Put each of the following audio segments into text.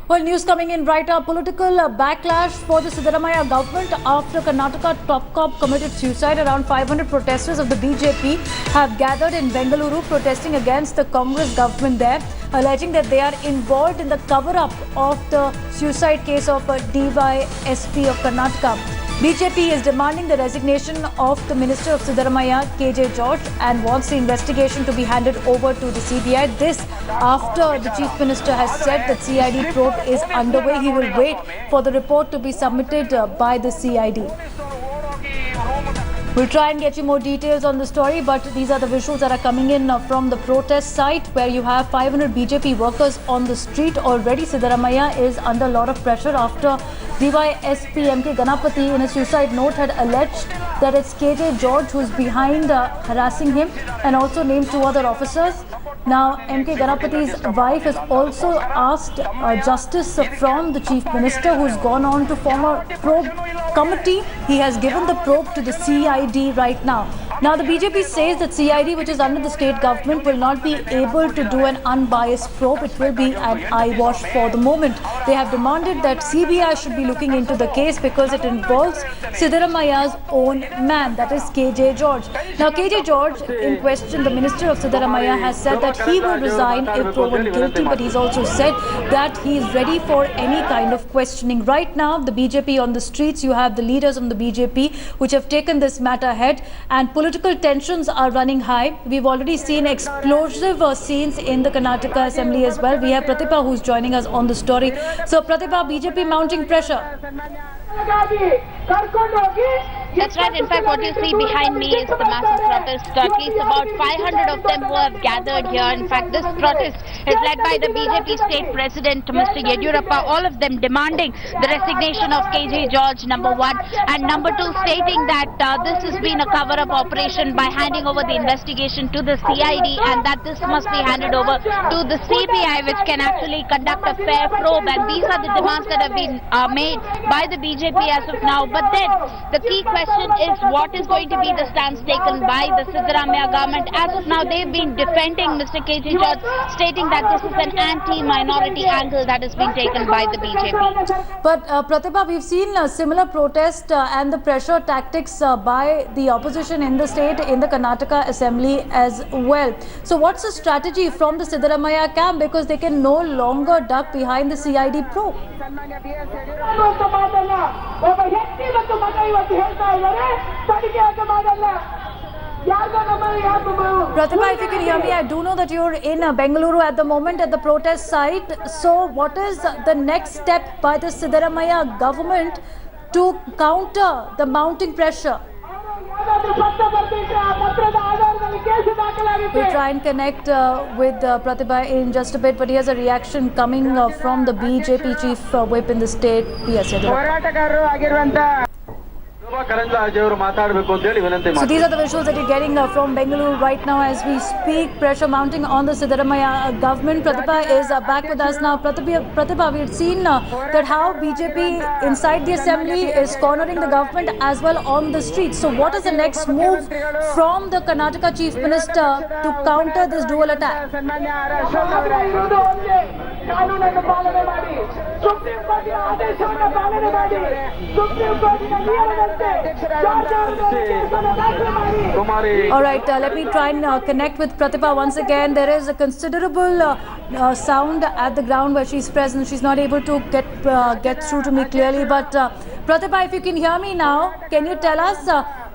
Well, news coming in right now. Political backlash for the Siddaramaiah government after Karnataka top cop committed suicide. Around 500 protesters of the BJP have gathered in Bengaluru protesting against the Congress government there, alleging that they are involved in the cover-up of the suicide case of DYSP of Karnataka. BJP is demanding the resignation of the Minister of Siddaramaiah, KJ George, and wants the investigation to be handed over to the CBI. This after the Chief Minister has said that CID probe is underway. He will wait for the report to be submitted by the CID. We'll try and get you more details on the story, but these are the visuals that are coming in from the protest site where you have 500 BJP workers on the street. Already Siddaramaiah is under a lot of pressure after DYSP MK Ganapathy in a suicide note had alleged that it's KJ George who's behind harassing him, and also named two other officers. Now, MK Ganapathy's wife has also asked justice from the Chief Minister, who's gone on to form a probe committee. He has given the probe to the CID right now. Now, the BJP says that CID, which is under the state government, will not be able to do an unbiased probe. It will be an eyewash for the moment. They have demanded that CBI should be looking into the case because it involves Siddaramaiah's own man, that is KJ George. Now, KJ George, in question, the Minister of Siddaramaiah, has said that he will resign if proven guilty, but he's also said that he is ready for any kind of questioning. Right now, the BJP on the streets, you have the leaders of the BJP which have taken this matter ahead, and political tensions are running high. We've already seen explosive scenes in the Karnataka Assembly as well. We have Pratibha who's joining us on the story. So Pratibha, BJP mounting pressure. That's right. In fact, what you see behind me is the massive protest. At least about 500 of them who have gathered here. In fact, this protest is led by the BJP state president, Mr. Yediyurappa. All of them demanding the resignation of KJ George, number one, and number two, stating that this has been a cover-up operation by handing over the investigation to the CID, and that this must be handed over to the CBI, which can actually conduct a fair probe. And these are the demands that have been made by the BJP as of now. But then the key question is, what is going to be the stance taken by the Siddaramaiah government? As of now, they've been defending Mr. KJ George, stating that this is an anti-minority angle that has been taken by the BJP. But Pratibha, we've seen a similar protest and the pressure tactics by the opposition in the state, in the Karnataka Assembly as well. So what's the strategy from the Siddaramaiah camp, because they can no longer duck behind the CID probe? Pratibha, if you can hear me, I do know that you're in Bengaluru at the moment at the protest site. So what is the next step by the Siddaramaiah government to counter the mounting pressure? We'll try and connect with Pratibha in just a bit, but here's a reaction coming from the BJP chief whip in the state, P.S. Yediyurappa. So these are the visuals that you're getting from Bengaluru right now as we speak. Pressure mounting on the Siddaramaiah government. Pratibha is back with us now. Pratibha, we had seen that how BJP inside the assembly is cornering the government as well on the streets. So what is the next move from the Karnataka Chief Minister to counter this dual attack? All right, let me try and connect with Pratibha once again. There is a considerable sound at the ground where she's present. She's not able to get through to me clearly. But Pratibha, if you can hear me now, can you tell us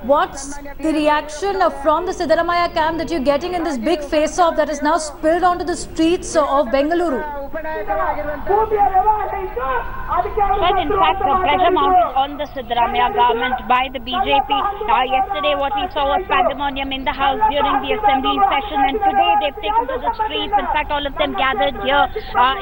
what's the reaction from the Siddaramaiah camp that you're getting in this big face-off that is now spilled onto the streets of Bengaluru? But in fact, the pressure mounted on the Siddaramaiah government by the BJP. Yesterday, what we saw was pandemonium in the house during the assembly session, and today they've taken to the streets. In fact, all of them gathered here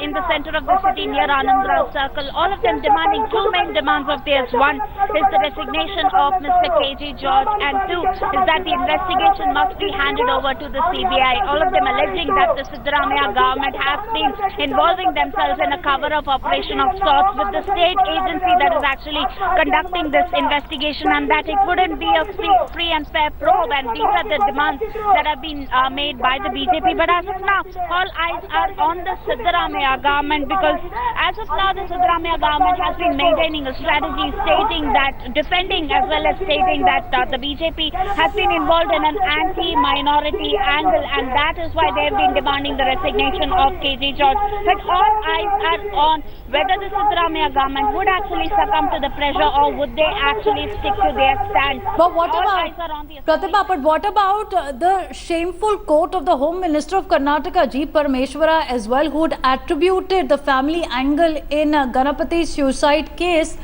in the center of the city near Anand Rao Circle. All of them demanding two main demands of theirs. One is the resignation of Mr. KJ George, and two is that the investigation must be handed over to the CBI. All of them alleging that the Siddaramaiah government has been involving themselves in a cover-up operation conversation of sorts with the state agency that is actually conducting this investigation, and that it wouldn't be a free and fair probe, and these are the demands that have been made by the BJP. But as of now, all eyes are on the Siddaramaiah government, because as of now the Siddaramaiah government has been maintaining a strategy stating that, defending as well as stating that the BJP has been involved in an anti-minority angle, and that is why they have been demanding the resignation of KG George. But all eyes are on whether the Siddaramaiah government would actually succumb to the pressure, or would they actually stick to their stand. But what all about, eyes are on the Pratibha, but what about the shameful quote of the Home Minister of Karnataka, G. Parameshwara, as well, who had attributed the family angle in Ganapathi's suicide case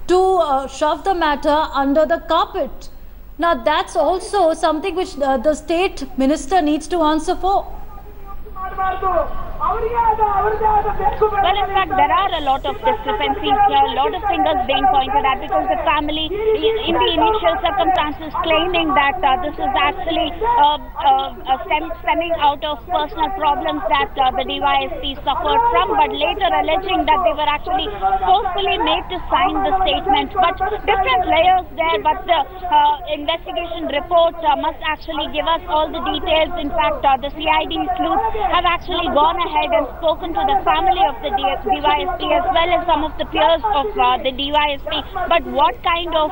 to shove the matter under the carpet? Now, that's also something which the state minister needs to answer for. Well, in fact, there are a lot of discrepancies here, a lot of fingers being pointed at, because the family, in the initial circumstances, claiming that this is actually stemming out of personal problems that the DYSP suffered from, but later alleging that they were actually forcefully made to sign the statement. But different layers there, but the investigation report must actually give us all the details. In fact, the CID sleuths have actually gone ahead and spoken to the family of the DYSP as well as some of the peers of the DYSP. But what kind of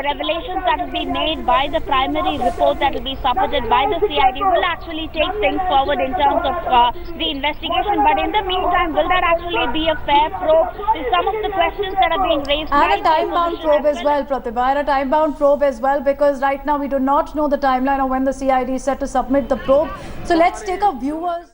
revelations that will be made by the primary report that will be submitted by the CID will actually take things forward in terms of the investigation. But in the meantime, will that actually be a fair probe? Is some of the questions that are being raised. And a time-bound probe as well, Pratibha, and a time-bound probe as well, because right now we do not know the timeline of when the CID is set to submit the probe. So let's take our viewers.